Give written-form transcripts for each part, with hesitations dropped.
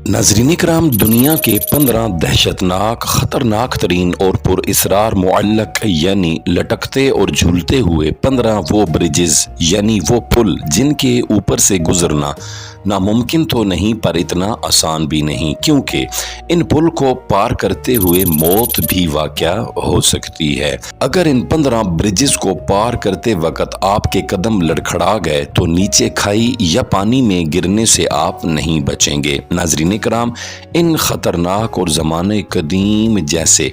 नाज़रीन कराम, दुनिया के 15 दहशतनाक, ख़तरनाक तरीन और पुरअसरार मुअल्लक यानी लटकते और झूलते हुए 15 वो ब्रिजेस यानी वो पुल जिनके ऊपर से गुजरना नामुमकिन तो नहीं पर इतना आसान भी नहीं, क्योंकि इन पुल को पार करते हुए मौत भी वाक़या हो सकती है। अगर इन 15 ब्रिजेस को पार करते वक्त आपके कदम लड़खड़ा गए तो नीचे खाई या पानी में गिरने से आप नहीं बचेंगे। नाज़रीन कराम, इन ख़तरनाक और ज़माने कदीम जैसे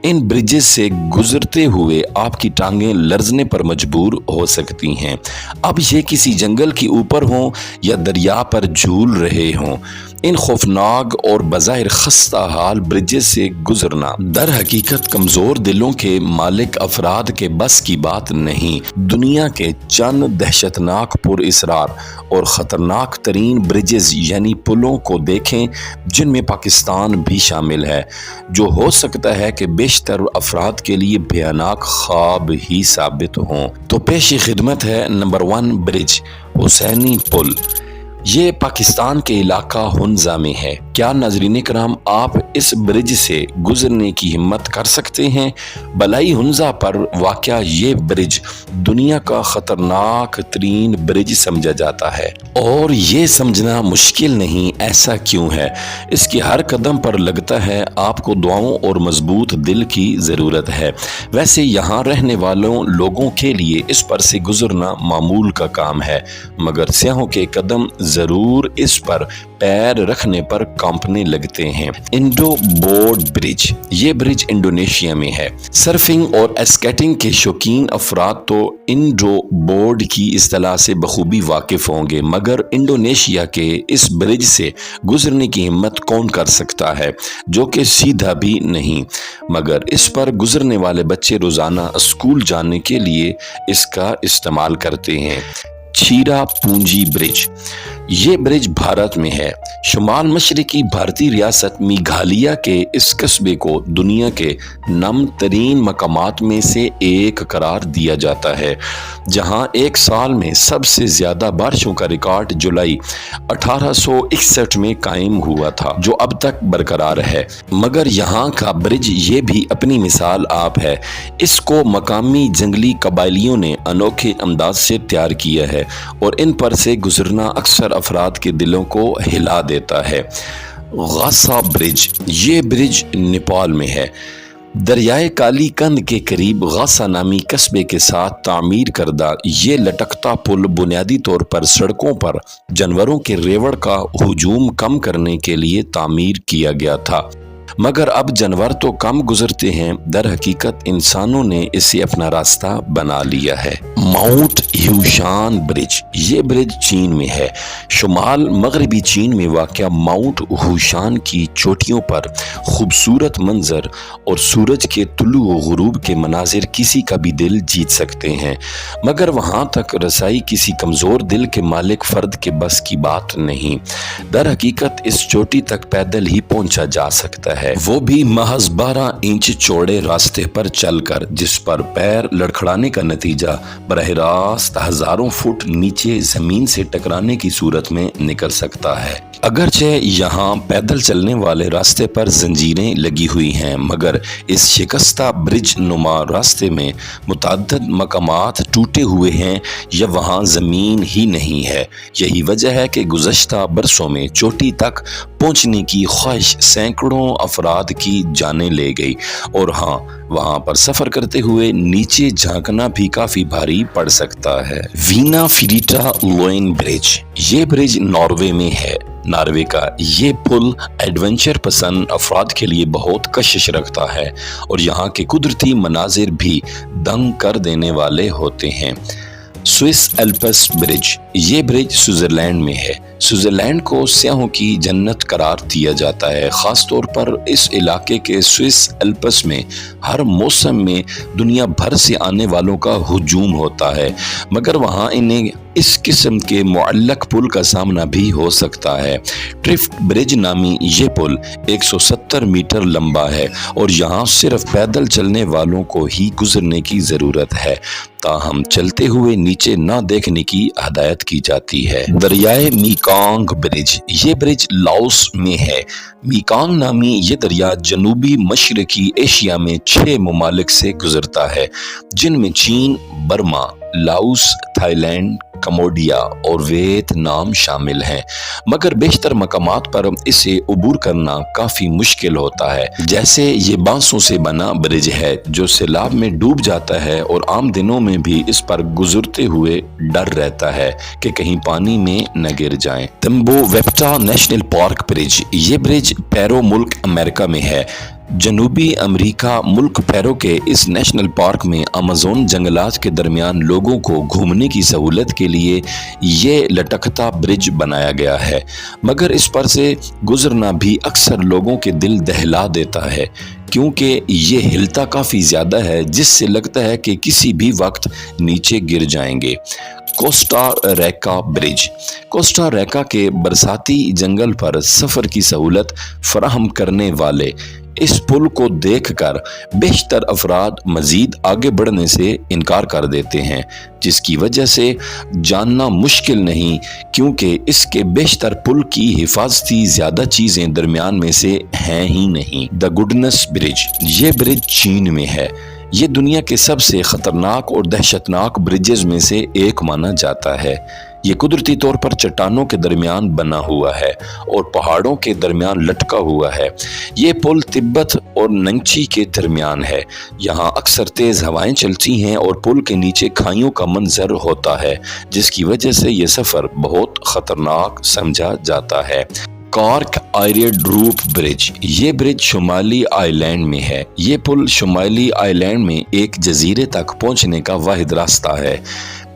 इन ब्रिजेस से गुजरते हुए आपकी टांगें लर्जने पर मजबूर हो सकती हैं। अब ये किसी जंगल के ऊपर हों या दरिया पर झूल रहे हों, इन खौफनाक और बज़ाहिर खस्ता हाल ब्रिजेस से गुजरना दर हकीकत कमज़ोर दिलों के मालिक अफराद के बस की बात नहीं। दुनिया के चंद दहशतनाक पुरअसरार और ख़तरनाक तरीन ब्रिजेस यानी पुलों को देखें, जिनमें पाकिस्तान भी शामिल है, जो हो सकता है कि बेशतर अफराद के लिए भयानक ख्वाब ही साबित हों। तो पेश खिदमत है नंबर 1 ब्रिज हुसैनी पुल। ये पाकिस्तान के इलाका हुन्ज़ा में है। क्या नाज़रीन कराम, आप इस ब्रिज से गुजरने की हिम्मत कर सकते हैं? बलाई हुन्ज़ा पर वाक़या ये ब्रिज दुनिया का ख़तरनाक तरीन ब्रिज समझा जाता है, और ये समझना मुश्किल नहीं। ऐसा क्यों है? इसके हर कदम पर लगता है आपको दुआओं और मजबूत दिल की ज़रूरत है। वैसे यहाँ रहने वालों लोगों के लिए इस पर से गुजरना मामूल का काम है, मगर सियाहों के कदम ज़रूर इस पर पैर रखने पर कांपने लगते हैं। Indo board bridge. ये ब्रिज इंडोनेशिया में है। सर्फिंग और स्केटिंग के शौकीन अफराद तो इंडो बोर्ड की इस्तिलाह से बखूबी वाकिफ होंगे, मगर इंडोनेशिया के इस ब्रिज से गुजरने की हिम्मत कौन कर सकता है, जो कि सीधा भी नहीं। मगर इस पर गुजरने वाले बच्चे रोज़ाना स्कूल जाने के लिए इसका इस्तेमाल करते हैं। चीरा पूंजी ब्रिज। ये ब्रिज भारत में है। शुमाल मशरकी भारतीय रियासत मेघालय के इस कस्बे को दुनिया के नम तरीन मकामात में से एक करार दिया जाता है, जहां एक साल में सबसे ज़्यादा बारिशों का रिकॉर्ड जुलाई 1861 में कायम हुआ था, जो अब तक बरकरार है। मगर यहाँ का ब्रिज ये भी अपनी मिसाल आप है। इसको मकामी जंगली कबायलियों ने अनोखे अंदाज से तैयार किया है और इन पर से गुजरना अक्सर अफराद के दिलों को हिला देता है। गासा ब्रिज। ये ब्रिज नेपाल में है। दरियाए काली कंद के करीब गासा नामी कस्बे के साथ तामीर करदा ये लटकता पुल बुनियादी तौर पर सड़कों पर जानवरों के रेवड़ का हुजूम कम करने के लिए तामीर किया गया था, मगर अब जानवर तो कम गुजरते हैं, दर हकीकत इंसानों ने इसे अपना रास्ता बना लिया है। Mount Huashan bridge. ये ब्रिज चीन में है। शुमाल मगरबी चीन में वाक़या माउंट ह्यूशान की चोटियों पर खूबसूरत मंजर और सूरज के तुलू व गुरूब के मनाजिर किसी का भी दिल जीत सकते हैं, मगर वहाँ तक रसाई किसी कमज़ोर दिल के मालिक फ़र्द के बस की बात नहीं। दर हकीकत इस चोटी तक पैदल ही पहुँचा जा सकता है, वो भी महज 12 इंच चौड़े रास्ते पर चलकर, जिस पर पैर लड़खड़ाने का नतीजा बरह रास्त हजारों फुट नीचे जमीन से टकराने की सूरत में निकल सकता है। अगरचे यहाँ पैदल चलने वाले रास्ते पर जंजीरें लगी हुई हैं, मगर इस शिकस्ता ब्रिज नुमा रास्ते में मुतअद्दिद मकामात टूटे हुए हैं या वहाँ ज़मीन ही नहीं है। यही वजह है कि गुज़श्ता बरसों में चोटी तक पहुँचने की ख्वाहिश सैकड़ों अफराद की जानें ले गई, और हाँ, वहाँ पर सफ़र करते हुए नीचे झांकना भी काफ़ी भारी पड़ सकता है। वीना फिरिटा लोइन ब्रिज। ये ब्रिज नॉर्वे में है। नॉर्वे का ये पुल एडवेंचर पसंद अफराद के लिए बहुत कशिश रखता है, और यहाँ के कुदरती मनाजिर भी दंग कर देने वाले होते हैं। Swiss Alps bridge. ये ब्रिज स्विट्ज़रलैंड में है। स्विट्ज़रलैंड को सियाहों की जन्नत करार दिया जाता है। ख़ास तौर पर इस इलाके के स्विस एल्प्स में हर मौसम में दुनिया भर से आने वालों का हुजूम होता है, मगर वहाँ इन्हें इस किस्म के मुअल्लक पुल का सामना भी हो सकता है। ट्रिफ्ट ब्रिज नामी ये पुल 170 मीटर लंबा है और यहाँ सिर्फ पैदल चलने वालों को ही गुजरने की ज़रूरत है, ताहम चलते हुए नीचे न देखने की हदायत की जाती है। दरियाए मेकॉन्ग ब्रिज, ये ब्रिज लाओस में है। मेकॉन्ग नामी ये दरिया जनूबी मशरकी एशिया में 6 ममालिक से गुजरता है, जिनमें चीन, बर्मा, लाओस, थाईलैंड, कम्बोडिया और वियतनाम शामिल हैं, मगर बेशतर मकामात पर इसे अबूर करना काफ़ी मुश्किल होता है। जैसे ये बांसों से बना ब्रिज है जो सैलाब में डूब जाता है और आम दिनों में भी इस पर गुजरते हुए डर रहता है कि कहीं पानी में न गिर जाएं। तम्बोवेप्टा नेशनल पार्क ब्रिज, ये ब्रिज पेरू मुल्क अमेरिका में है। जनूबी अमेरिका मुल्क पेरू के इस नेशनल पार्क में अमेज़न जंगलात के दरमियान लोगों को घूमने की सहूलत के लिए ये लटकता ब्रिज बनाया गया है, मगर इस पर से गुजरना भी अक्सर लोगों के दिल दहला देता है, क्योंकि ये हिलता काफ़ी ज़्यादा है, जिससे लगता है कि किसी भी वक्त नीचे गिर जाएंगे। Costa Rica bridge, Costa Rica के बरसाती जंगल पर सफ़र की सहूलत फराहम करने वाले इस पुल को देखकर बेशतर अफराद मज़ीद आगे बढ़ने से इनकार कर देते हैं, जिसकी वजह से जानना मुश्किल नहीं, क्योंकि इसके बेशतर पुल की हिफाजती ज़्यादा चीज़ें दरमियान में से हैं ही नहीं। द गुडनेस ब्रिज, ये ब्रिज चीन में है। ये दुनिया के सबसे ख़तरनाक और दहशतनाक ब्रिजेज़ में से एक माना जाता है। ये कुदरती तौर पर चट्टानों के दरमियान बना हुआ है और पहाड़ों के दरमियान लटका हुआ है। ये पुल तिब्बत और नंगची के दरमियान है। यहाँ अक्सर तेज़ हवाएं चलती हैं और पुल के नीचे खाइयों का मंजर होता है, जिसकी वजह से ये सफ़र बहुत ख़तरनाक समझा जाता है। कॉर्क आयरेड रूफ ब्रिज, ये ब्रिज शुमाली आइलैंड में है। ये पुल शुमाली आइलैंड में एक जजीरे तक पहुंचने का वाहिद रास्ता है।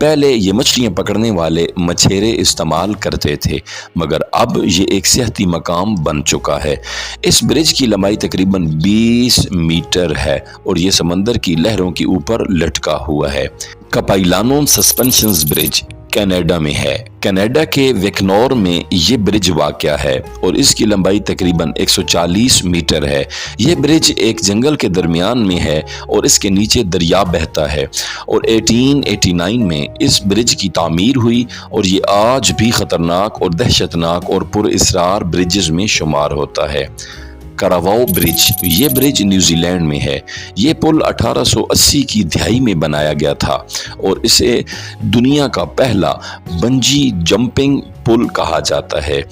पहले ये मछलियाँ पकड़ने वाले मछेरे इस्तेमाल करते थे, मगर अब ये एक सियाहती मकाम बन चुका है। इस ब्रिज की लंबाई तकरीबन 20 मीटर है और ये समंदर की लहरों के ऊपर लटका हुआ है। कपाइलानो सस्पेंशन ब्रिज कनाडा में है। कनाडा के वेकनोर में ये ब्रिज वाक़या है और इसकी लंबाई तकरीबन 140 मीटर है। ये ब्रिज एक जंगल के दरमियान में है और इसके नीचे दरिया बहता है और 1889 में इस ब्रिज की तामीर हुई और ये आज भी ख़तरनाक और दहशतनाक और पुरअसरार ब्रिजेज़ में शुमार होता है। करावाओ ब्रिज, ये ब्रिज न्यूजीलैंड में है। ये पुल 1880 की दहाई में बनाया गया था और इसे दुनिया का पहला बंजी जंपिंग पुल कहा जाता है।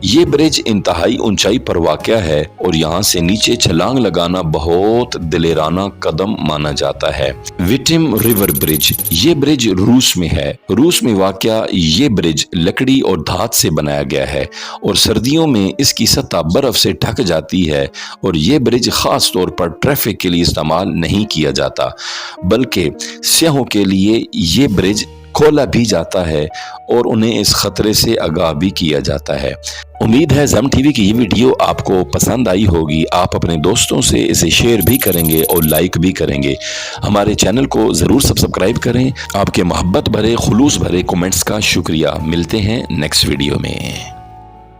ये ब्रिज इंतहाई ऊंचाई पर वाक़या है और यहाँ से नीचे छलांग लगाना बहुत दिलेराना कदम माना जाता है। विटिम रिवर ब्रिज, ये ब्रिज रूस में है। रूस में वाक़या ये ब्रिज लकड़ी और धात से बनाया गया है और सर्दियों में इसकी सतह बर्फ से ढक जाती है और ये ब्रिज खास तौर पर ट्रैफिक के लिए इस्तेमाल नहीं किया जाता, बल्कि सियाहों के लिए ये ब्रिज खोला भी जाता है और उन्हें इस खतरे से आगाह भी किया जाता है। उम्मीद है ज़म टीवी की ये वीडियो आपको पसंद आई होगी। आप अपने दोस्तों से इसे शेयर भी करेंगे और लाइक भी करेंगे। हमारे चैनल को ज़रूर सब्सक्राइब करें। आपके मोहब्बत भरे खुलूस भरे कमेंट्स का शुक्रिया। मिलते हैं नेक्स्ट वीडियो में।